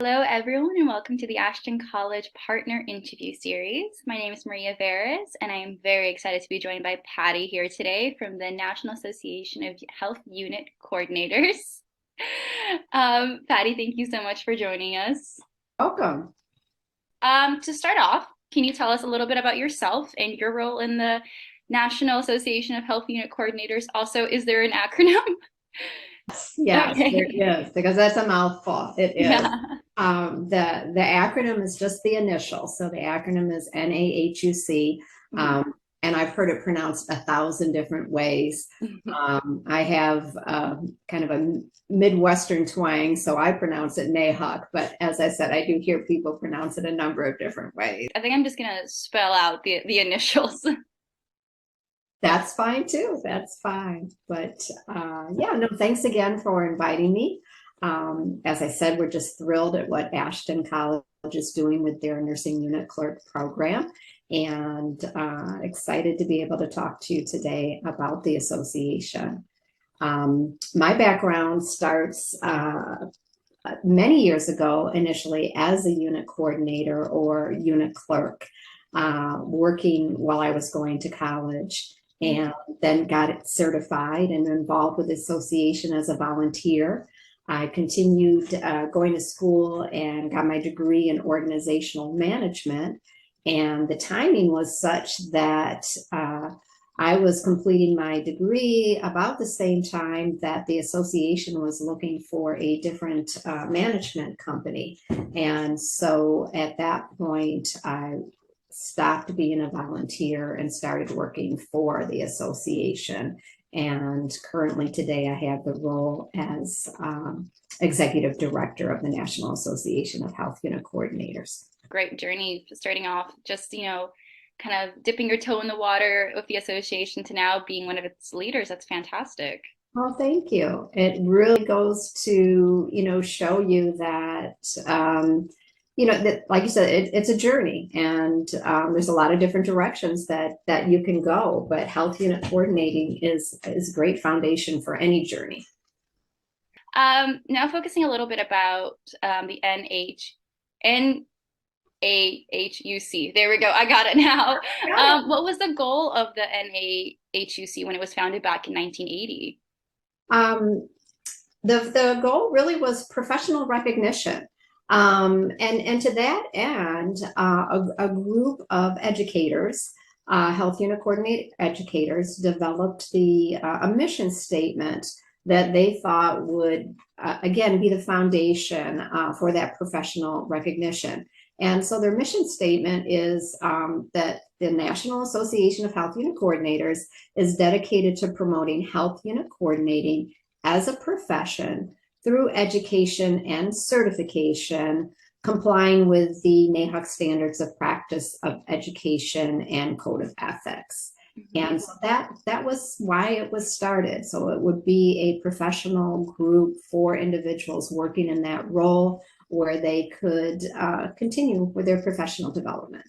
Hello, everyone, and welcome to the Ashton College Partner Interview Series. My name is Maria Veras, and I am very excited to be joined by Patty here today from the National Association of Health Unit Coordinators. Patty, thank you so much for joining us. Welcome. To start off, can you tell us a little bit about yourself and your role in the National Association of Health Unit Coordinators? Also, is there an acronym? Yes, there Okay. is, because that's a mouthful. It is. Yeah. The acronym is just the initial. So the acronym is NAHUC. And I've heard it pronounced 1,000 different ways. I have kind of a Midwestern twang, so I pronounce it NAHUC. But as I said, I do hear people pronounce it a number of different ways. I think I'm just going to spell out the initials. That's fine too. That's fine. But yeah, no, thanks again for inviting me. As I said, we're just thrilled at what Ashton College is doing with their Nursing Unit Clerk program, and excited to be able to talk to you today about the association. My background starts many years ago, initially as a unit coordinator or unit clerk, working while I was going to college, and then got it certified and involved with the association as a volunteer. I continued going to school and got my degree in organizational management. And the timing was such that I was completing my degree about the same time that the association was looking for a different management company. And so at that point, I stopped being a volunteer and started working for the association. And currently today I have the role as executive director of the National Association of Health Unit Coordinators. Great journey, starting off just, kind of dipping your toe in the water with the association to now being one of its leaders. That's fantastic. Well, thank you. It really goes to, show you that that, like you said, it's a journey, and there's a lot of different directions that you can go. But health unit coordinating is a great foundation for any journey. Now focusing a little bit about the NAHUC. There we go. I got it now. What was the goal of the NAHUC when it was founded back in 1980? The goal really was professional recognition. And to that end, a group of educators, health unit coordinator educators, developed a mission statement that they thought would, again, be the foundation for that professional recognition. And so their mission statement is that the National Association of Health Unit Coordinators is dedicated to promoting health unit coordinating as a profession through education and certification, complying with the NAHUC standards of practice of education and code of ethics. And so that was why it was started. So it would be a professional group for individuals working in that role where they could continue with their professional development.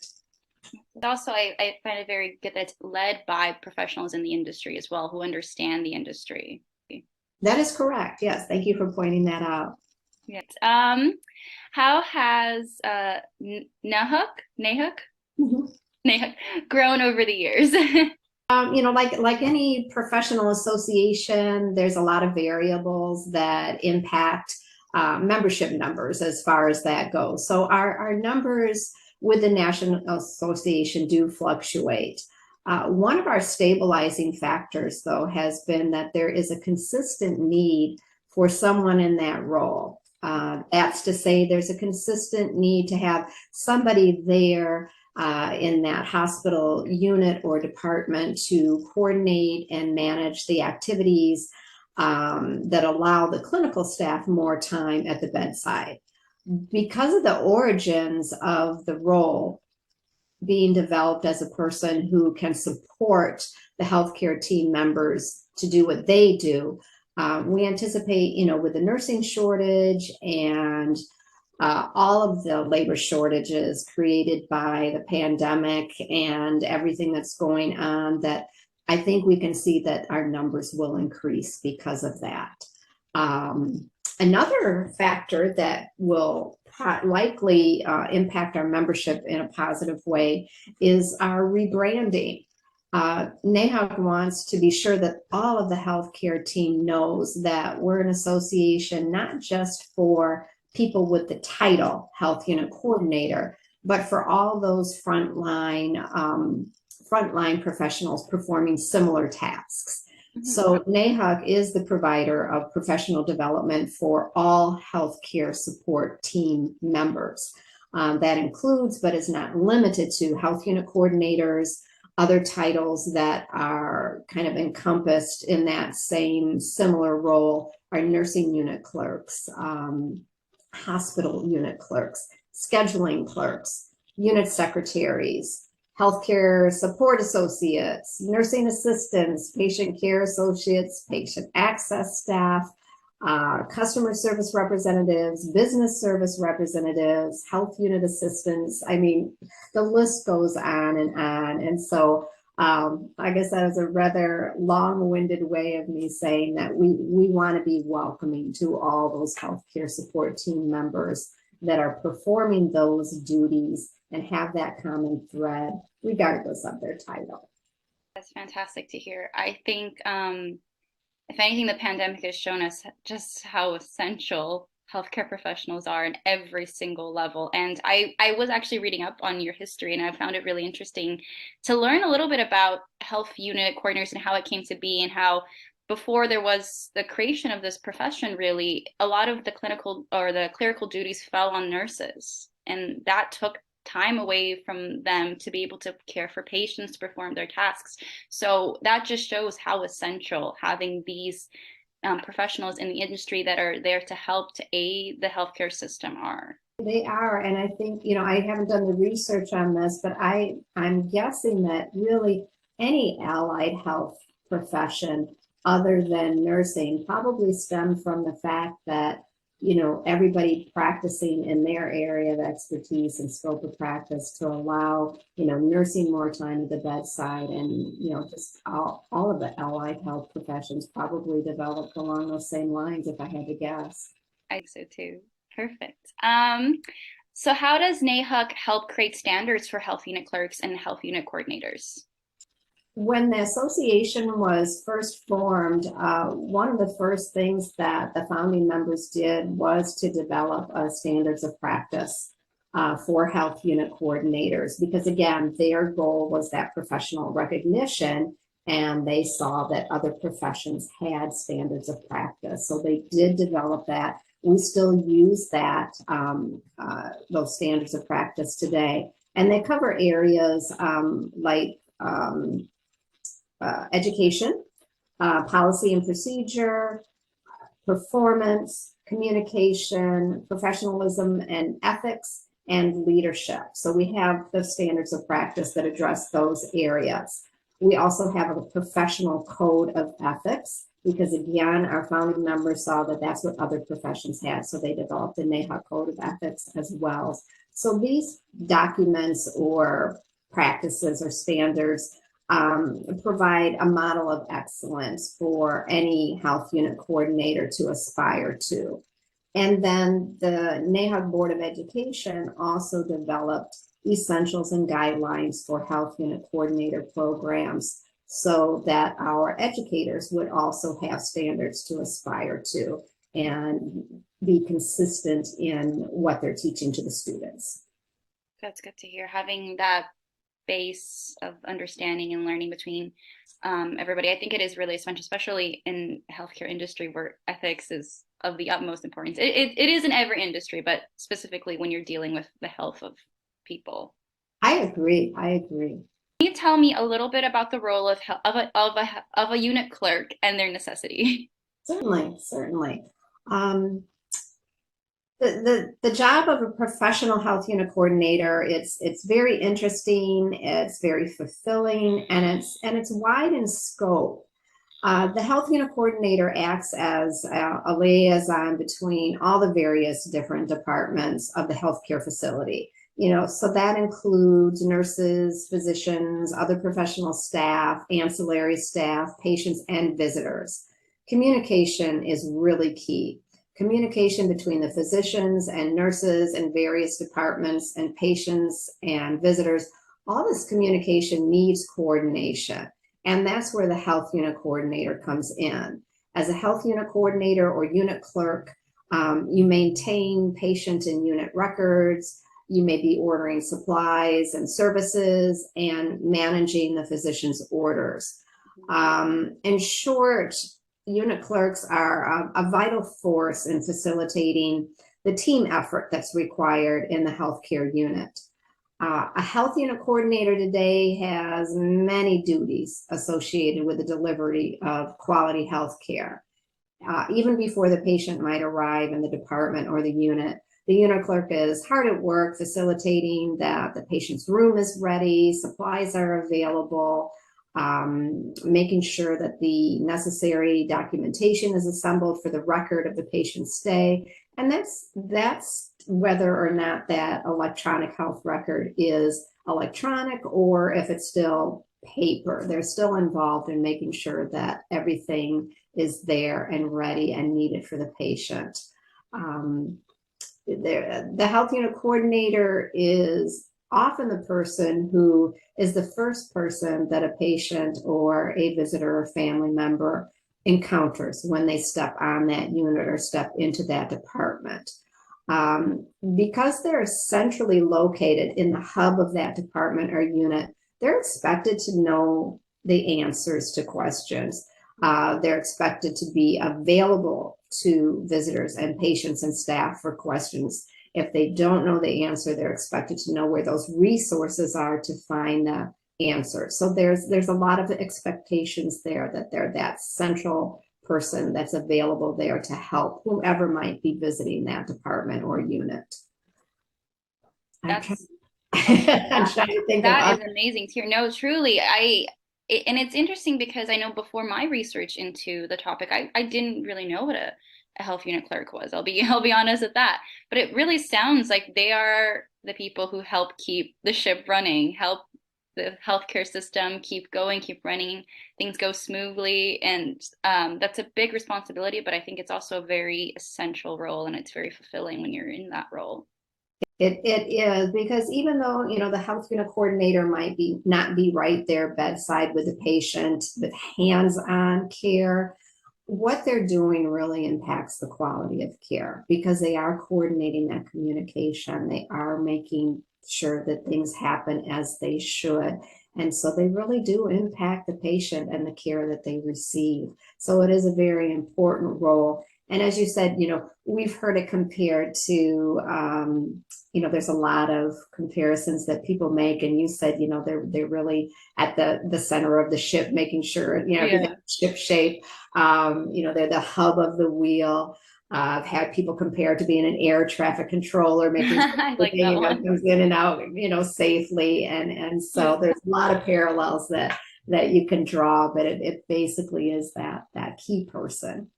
Also, I find it very good that it's led by professionals in the industry as well, who understand the industry. That is correct. Yes, thank you for pointing that out. Yes. How has NAHUC grown over the years? Like any professional association, there's a lot of variables that impact membership numbers as far as that goes. So our numbers with the National Association do fluctuate. One of our stabilizing factors, though, has been that there is a consistent need for someone in that role. That's to say there's a consistent need to have somebody there in that hospital unit or department to coordinate and manage the activities that allow the clinical staff more time at the bedside. Because of the origins of the role being developed as a person who can support the healthcare team members to do what they do, we anticipate, with the nursing shortage and all of the labor shortages created by the pandemic and everything that's going on, that I think we can see that our numbers will increase because of that. Another factor that will likely impact our membership in a positive way is our rebranding. NAHUC wants to be sure that all of the healthcare team knows that we're an association not just for people with the title Health Unit Coordinator, but for all those frontline professionals performing similar tasks. So NAHUC is the provider of professional development for all healthcare support team members. That includes, but is not limited to, health unit coordinators, other titles that are kind of encompassed in that same similar role are nursing unit clerks, hospital unit clerks, scheduling clerks, unit secretaries, healthcare support associates, nursing assistants, patient care associates, patient access staff, customer service representatives, business service representatives, health unit assistants. I mean, the list goes on and on. And so I guess that is a rather long-winded way of me saying that we want to be welcoming to all those healthcare support team members that are performing those duties and have that common thread regardless of their title. That's fantastic to hear. I think, if anything, the pandemic has shown us just how essential healthcare professionals are in every single level. And I was actually reading up on your history, and I found it really interesting to learn a little bit about health unit coordinators and how it came to be, and how before there was the creation of this profession, really, a lot of the clinical or the clerical duties fell on nurses. And that took time away from them to be able to care for patients, to perform their tasks. So that just shows how essential having these professionals in the industry that are there to help to aid the healthcare system are. They are, and I think, I haven't done the research on this, but I'm guessing that really any allied health profession other than nursing probably stem from the fact that everybody practicing in their area of expertise and scope of practice to allow, nursing more time at the bedside, and, just all of the allied health professions probably developed along those same lines, if I had to guess. I think so too. Perfect. So how does NAHUC help create standards for health unit clerks and health unit coordinators? When the association was first formed, one of the first things that the founding members did was to develop standards of practice for health unit coordinators, because again, their goal was that professional recognition, and they saw that other professions had standards of practice. So they did develop that. We still use that, those standards of practice today. And they cover areas like education, policy and procedure, performance, communication, professionalism and ethics, and leadership. So we have the standards of practice that address those areas. We also have a professional code of ethics, because again, our founding members saw that that's what other professions had. So they developed a NAHUC code of ethics as well. So these documents or practices or standards provide a model of excellence for any health unit coordinator to aspire to. And then the NAHUC Board of Education also developed essentials and guidelines for health unit coordinator programs, so that our educators would also have standards to aspire to and be consistent in what they're teaching to the students. That's good to hear. Having that base of understanding and learning between everybody. I think it is really essential, especially in healthcare industry where ethics is of the utmost importance. It is in every industry, but specifically when you're dealing with the health of people. I agree. Can you tell me a little bit about the role of a unit clerk and their necessity? Certainly. The job of a professional health unit coordinator, it's very interesting, it's very fulfilling, and it's wide in scope. The health unit coordinator acts as a liaison between all the various different departments of the healthcare facility. So that includes nurses, physicians, other professional staff, ancillary staff, patients, and visitors. Communication is really key. communication between the physicians and nurses and various departments and patients and visitors. All this communication needs coordination. And that's where the health unit coordinator comes in. As a health unit coordinator or unit clerk, you maintain patient and unit records. You may be ordering supplies and services and managing the physician's orders. In short, unit clerks are a vital force in facilitating the team effort that's required in the healthcare unit. A health unit coordinator today has many duties associated with the delivery of quality health care. Even before the patient might arrive in the department or the unit clerk is hard at work facilitating that the patient's room is ready, supplies are available, making sure that the necessary documentation is assembled for the record of the patient's stay. And that's whether or not that electronic health record is electronic or if it's still paper. They're still involved in making sure that everything is there and ready and needed for the patient. The health unit coordinator is often the person who is the first person that a patient or a visitor or family member encounters when they step on that unit or step into that department. Because they're centrally located in the hub of that department or unit, they're expected to know the answers to questions. They're expected to be available to visitors and patients and staff for questions. If they don't know the answer, they're expected to know where those resources are to find the answer. So there's a lot of expectations there that they're that central person that's available there to help whoever might be visiting that department or unit. I'm trying to think that is amazing to hear. No, truly, and it's interesting because I know before my research into the topic, I didn't really know what a health unit clerk was. I'll be honest with that. But it really sounds like they are the people who help keep the ship running, help the healthcare system keep going, keep running, things go smoothly. And that's a big responsibility, but I think it's also a very essential role, and it's very fulfilling when you're in that role. It is, because even though, the health unit coordinator might not be right there bedside with the patient with hands-on care, what they're doing really impacts the quality of care because they are coordinating that communication. They are making sure that things happen as they should. And so they really do impact the patient and the care that they receive. So it is a very important role. And as you said, we've heard it compared to, there's a lot of comparisons that people make. And you said, they're really at the center of the ship, making sure, everything's ship shape. They're the hub of the wheel. I've had people compare to being an air traffic controller, making sure everything comes in and out, safely. And so there's a lot of parallels that you can draw, but it basically is that key person.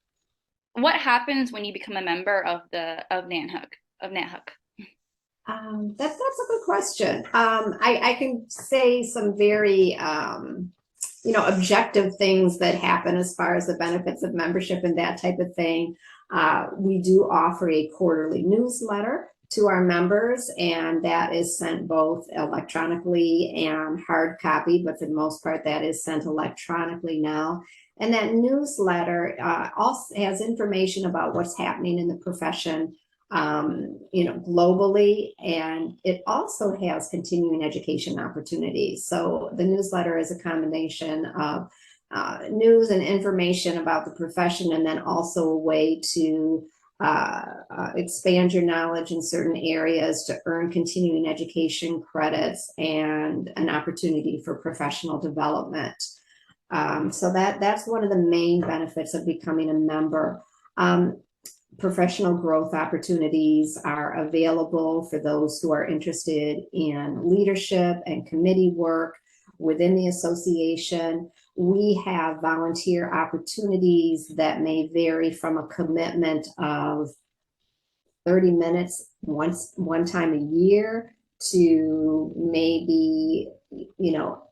What happens when you become a member of NAHUC? That's a good question. I can say some very objective things that happen as far as the benefits of membership and that type of thing. We do offer a quarterly newsletter to our members, and that is sent both electronically and hard copy, but for the most part that is sent electronically now. And that newsletter also has information about what's happening in the profession, globally, and it also has continuing education opportunities. So the newsletter is a combination of news and information about the profession, and then also a way to expand your knowledge in certain areas to earn continuing education credits and an opportunity for professional development. So that's one of the main benefits of becoming a member. Professional growth opportunities are available for those who are interested in leadership and committee work within the association. We have volunteer opportunities that may vary from a commitment of 30 minutes one time a year to maybe,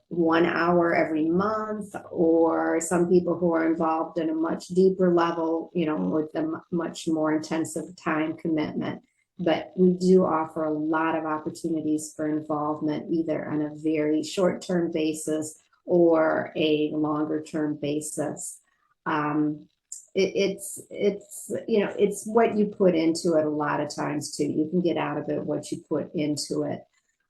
1 hour every month, or some people who are involved in a much deeper level, with a much more intensive time commitment. But we do offer a lot of opportunities for involvement, either on a very short-term basis or a longer-term basis. Um, it's what you put into it a lot of times too. You can get out of it what you put into it.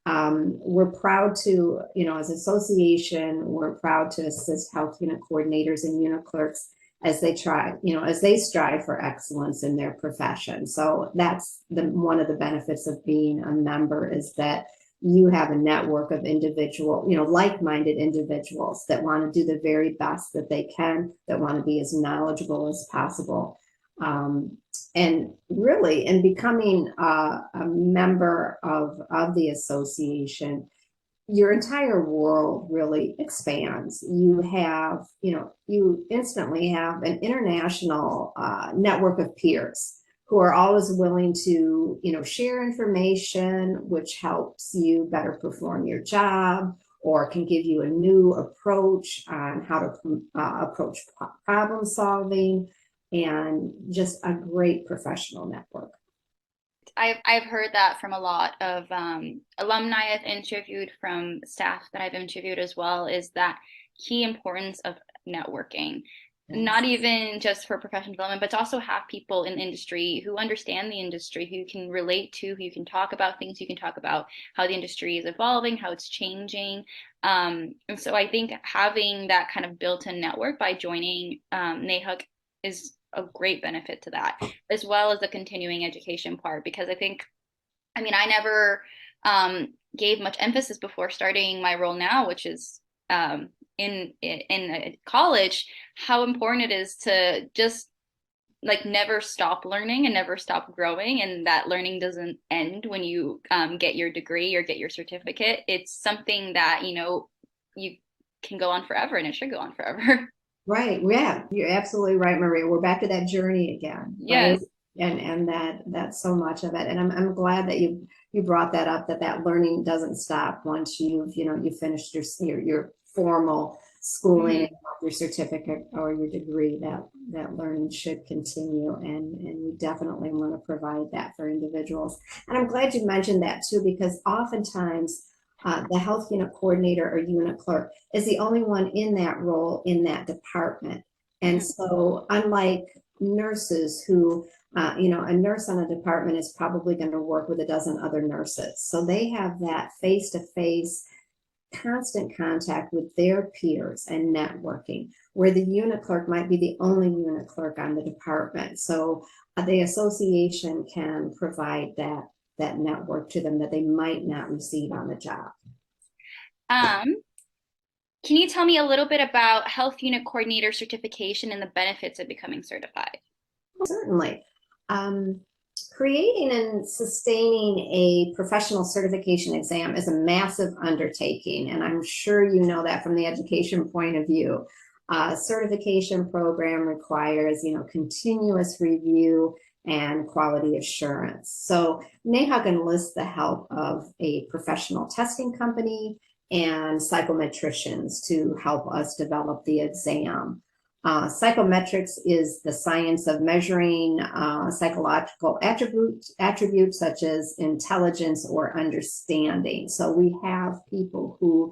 We're proud to, as an association, we're proud to assist health unit coordinators and unit clerks as they strive for excellence in their profession. So that's one of the benefits of being a member, is that you have a network of like-minded individuals that want to do the very best that they can, that want to be as knowledgeable as possible. And really, in becoming a member of the association, your entire world really expands. You instantly have an international network of peers who are always willing to, share information, which helps you better perform your job, or can give you a new approach on how to approach problem solving, and just a great professional network. I've heard that from a lot of alumni I've interviewed, from staff that I've interviewed as well, is that key importance of networking. Yes. Not even just for professional development, but to also have people in the industry who understand the industry, who you can relate to, who you can talk about things, you can talk about how the industry is evolving, how it's changing. And so I think having that kind of built-in network by joining NAHUC is a great benefit to that, as well as the continuing education part, because I never gave much emphasis before starting my role now, which is in college, how important it is to just like never stop learning and never stop growing, and that learning doesn't end when you get your degree or get your certificate. It's something that you can go on forever, and it should go on forever. Right. Yeah, you're absolutely right, Maria. We're back to that journey again, right? Yes. And that's so much of it. And I'm glad that you brought that up, that learning doesn't stop once you've finished your formal schooling and your certificate or your degree. That learning should continue, and we definitely want to provide that for individuals. And I'm glad you mentioned that too, because oftentimes the health unit coordinator or unit clerk is the only one in that role in that department. And so unlike nurses who, a nurse on a department is probably going to work with a dozen other nurses. So they have that face-to-face constant contact with their peers and networking, where the unit clerk might be the only unit clerk on the department. So the association can provide that network to them that they might not receive on the job. Can you tell me a little bit about health unit coordinator certification and the benefits of becoming certified? Certainly. Creating and sustaining a professional certification exam is a massive undertaking, and I'm sure you know that from the education point of view. Certification program requires, continuous review and quality assurance. So NAHUC enlists the help of a professional testing company and psychometricians to help us develop the exam. Psychometrics is the science of measuring psychological attributes such as intelligence or understanding. So we have people who,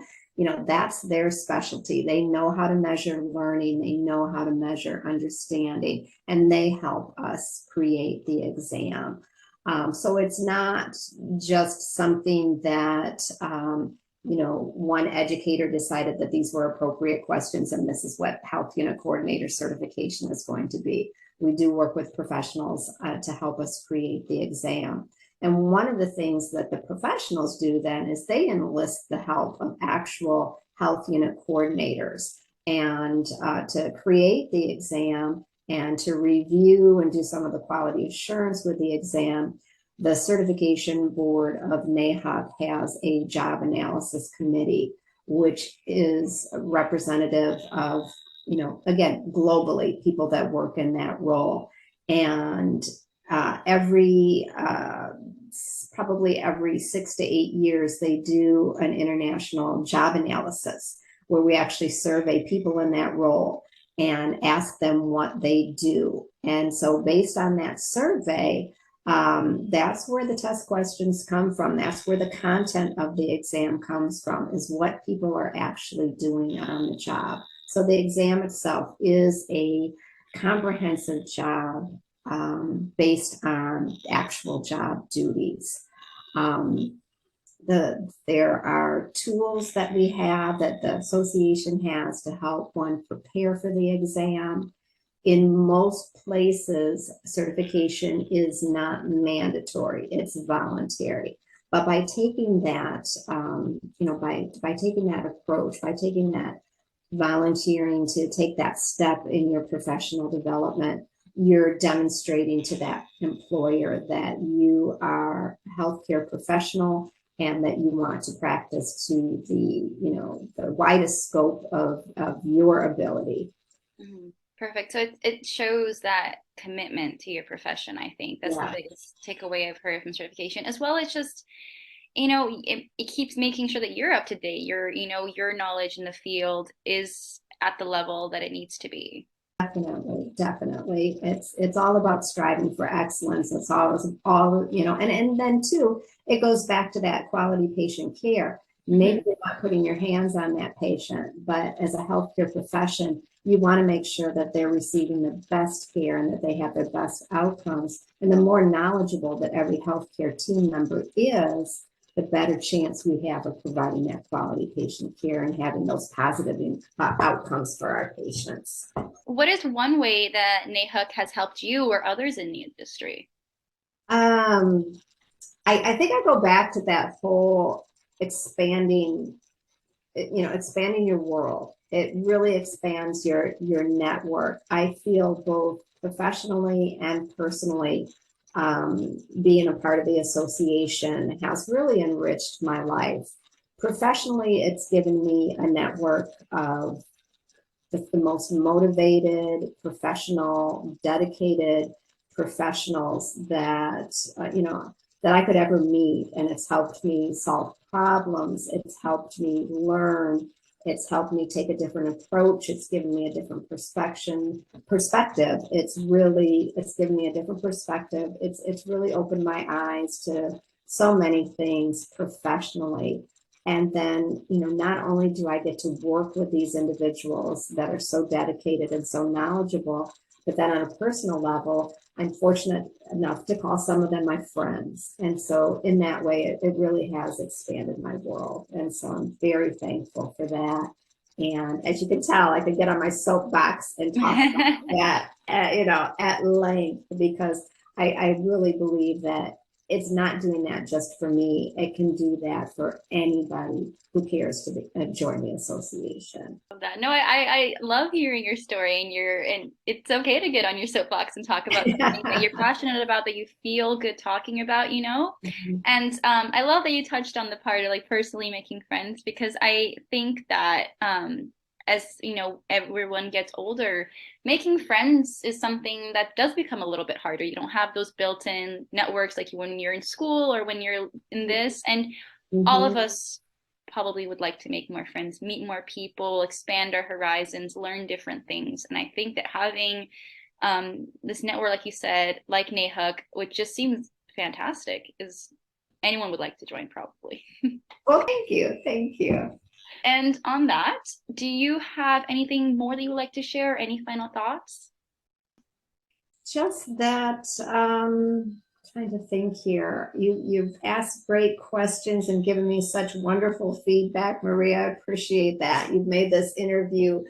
that's their specialty. They know how to measure learning, they know how to measure understanding, and they help us create the exam. So it's not just something that one educator decided that these were appropriate questions and this is what health unit coordinator certification is going to be. We do work with professionals to help us create the exam. And one of the things that the professionals do then is they enlist the help of actual health unit coordinators and to create the exam and to review and do some of the quality assurance with the exam. The certification board of NAHUC has a job analysis committee, which is representative of, again, globally, people that work in that role. And every probably every 6 to 8 years, they do an international job analysis where we actually survey people in that role and ask them what they do. And so based on that survey, that's where the test questions come from. That's where the content of the exam comes from, is what people are actually doing on the job. So the exam itself is a comprehensive job based on actual job duties. There are tools that we have, that the association has, to help one prepare for the exam. In most places, certification is not mandatory, it's voluntary. But by taking that, by taking that approach, by taking that volunteering to take that step in your professional development, you're demonstrating to that employer that you are a healthcare professional and that you want to practice to the widest scope of your ability. Mhm. Perfect. So it shows that commitment to your profession, I think. That's the Yeah. biggest takeaway I've heard from certification, as well as just, it keeps making sure that you're up to date. Your knowledge in the field is at the level that it needs to be. Definitely, definitely. It's all about striving for excellence. It's all, and then too, it goes back to that quality patient care. Maybe Mhm. you're not putting your hands on that patient, but as a healthcare profession, you want to make sure that they're receiving the best care and that they have their best outcomes. And the more knowledgeable that every healthcare team member is, the better chance we have of providing that quality patient care and having those positive outcomes for our patients. What is one way that NAHUC has helped you or others in the industry? Um, I think I go back to that whole expanding, expanding your world. It really expands your network. I feel both professionally and personally, being a part of the association has really enriched my life. Professionally, it's given me a network of the most motivated, professional, dedicated professionals that I could ever meet. And it's helped me solve problems. It's helped me learn. It's helped me take a different approach. It's given me a different perspective. It's given me a different perspective. It's really opened my eyes to so many things professionally. And then, not only do I get to work with these individuals that are so dedicated and so knowledgeable, but then on a personal level, I'm fortunate enough to call some of them my friends. And so in that way, it really has expanded my world. And so I'm very thankful for that. And as you can tell, I can get on my soapbox and talk about that, at length, because I really believe that it's not doing that just for me. It can do that for anybody who cares to join the association. That. No, I love hearing your story, and it's okay to get on your soapbox and talk about something that you're passionate about, that you feel good talking about. And I love that you touched on the part of like personally making friends, because I think that as everyone gets older, making friends is something that does become a little bit harder. You don't have those built-in networks like when you're in school or when you're in this, and all of Mhm. us probably would like to make more friends, meet more people, expand our horizons, learn different things. And I think that having this network, like you said, like NAHUC, which just seems fantastic, is anyone would like to join probably. Well, thank you. Thank you. And on that, do you have anything more that you would like to share? Any final thoughts? Just that, trying to think here. You've asked great questions and given me such wonderful feedback, Maria. I appreciate that. You've made this interview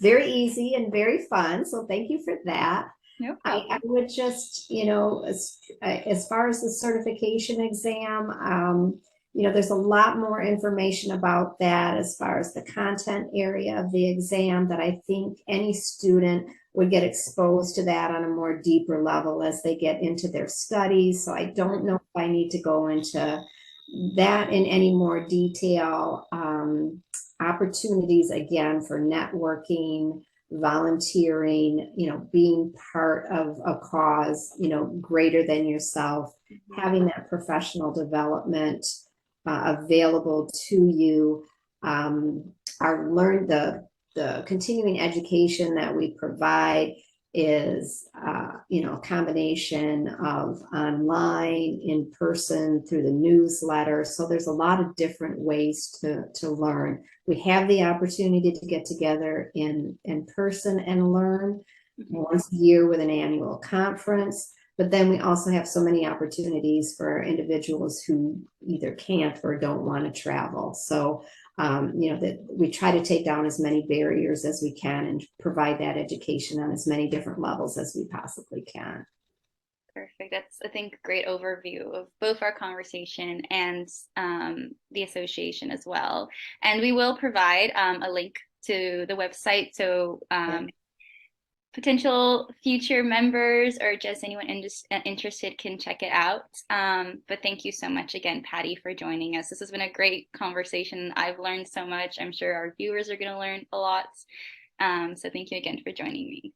very easy and very fun. So thank you for that. No I problem. would just, as far as the certification exam, there's a lot more information about that as far as the content area of the exam, that I think any student would get exposed to that on a more deeper level as they get into their studies. So I don't know if I need to go into that in any more detail. Opportunities again for networking, volunteering, being part of a cause, greater than yourself, having that professional development available to you. The continuing education that we provide is, a combination of online, in person, through the newsletter. So there's a lot of different ways to learn. We have the opportunity to get together in person and learn once a year with an annual conference. But then we also have so many opportunities for individuals who either can't or don't want to travel. So, that we try to take down as many barriers as we can and provide that education on as many different levels as we possibly can. Perfect. That's, I think, a great overview of both our conversation and the association as well. And we will provide a link to the website so potential future members or just anyone interested can check it out. But thank you so much again, Patty, for joining us. This has been a great conversation. I've learned so much. I'm sure our viewers are going to learn a lot. So thank you again for joining me.